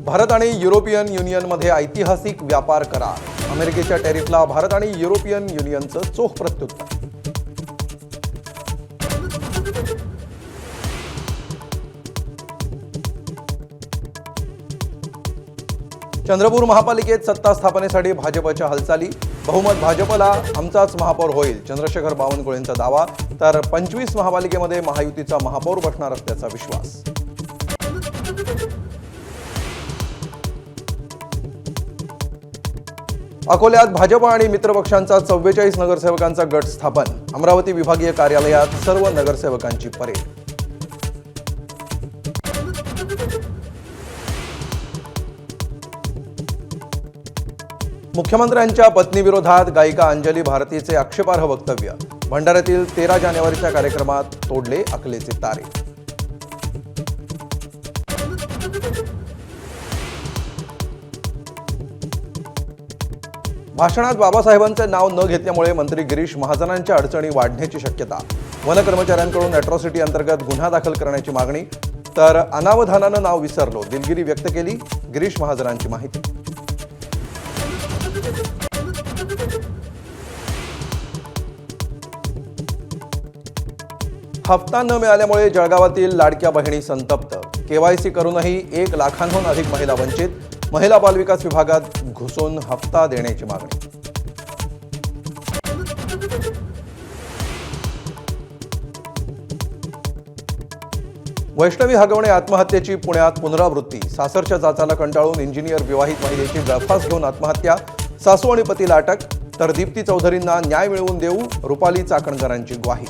भारत आणि युरोपियन युनियनमध्ये ऐतिहासिक व्यापार करार। अमेरिकेच्या टॅरिफला भारत आणि युरोपियन युनियनचं चोख प्रत्युत्तर। चंद्रपूर महापालिकेत सत्ता स्थापनेसाठी भाजपच्या हालचाली। बहुमत भाजपला, आमचाच महापौर होईल, चंद्रशेखर बावनकुळेंचा दावा। तर 25 महापालिकेमध्ये महायुतीचा महापौर बसणार असल्याचा विश्वास। अकोल्यात भाजप आणि मित्रपक्षांचा 44 नगरसेवकांचा गट स्थापन। अमरावती विभागीय कार्यालयात सर्व नगरसेवकांची परेड। मुख्यमंत्र्यांच्या पत्नीविरोधात गायिका अंजली भारतीचे आक्षेपार्ह वक्तव्य। भंडाऱ्यातील 13 जानेवारीच्या कार्यक्रमात तोडले अकलेचे तारे। भाषणात बाबासाहेबांचे नाव न घेतल्यामुळे मंत्री गिरीश महाजनांच्या अडचणी वाढण्याची शक्यता। वन कर्मचाऱ्यांकडून अॅट्रॉसिटी अंतर्गत गुन्हा दाखल करण्याची मागणी। तर अनावधानानं नाव विसरलो, दिलगिरी व्यक्त केली। गिरीश महाजनांची माहिती। हप्ता न मिळाल्यामुळे जळगावातील लाडक्या बहिणी संतप्त। केवायसी करूनही 1 लाखांहून अधिक महिला वंचित। महिला बालविकास विभागात घुसून हप्ता देण्याची मागणी। वैष्णवी हगवणे आत्महत्येची पुण्यात पुनरावृत्ती। सासरच्या जाचाला कंटाळून इंजिनियर विवाहित महिलेची गळफास घेऊन आत्महत्या। सासू आणि पतीला अटक। तर दीप्ती चौधरींना न्याय मिळवून देऊ, रुपाली चाकणकरांची ग्वाही।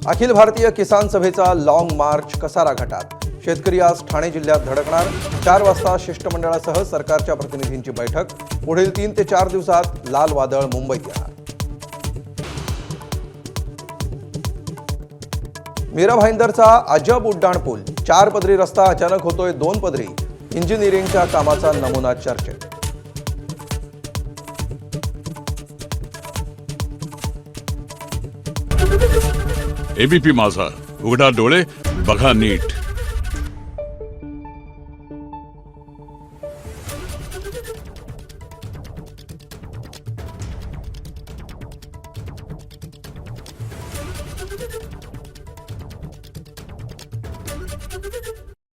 अखिल भारतीय किसान सभेचा लॉंग मार्च कसारा घाटात। शेतकरी आज ठाणे जिल्ह्यात धडकणार। 4 वाजता शिष्टमंडळासह सरकारच्या प्रतिनिधींची बैठक। पुढील 3 ते 4 दिवसात लाल वादळ मुंबईत येणार। मीरा भाईंदरचा अजब उड्डाण पूल। 4 पदरी रस्ता अचानक होतोय 2 पदरी। इंजिनिअरिंगच्या कामाचा नमुना चर्चेत। एबीपी माझा, उघडा डोळे बघा नीट।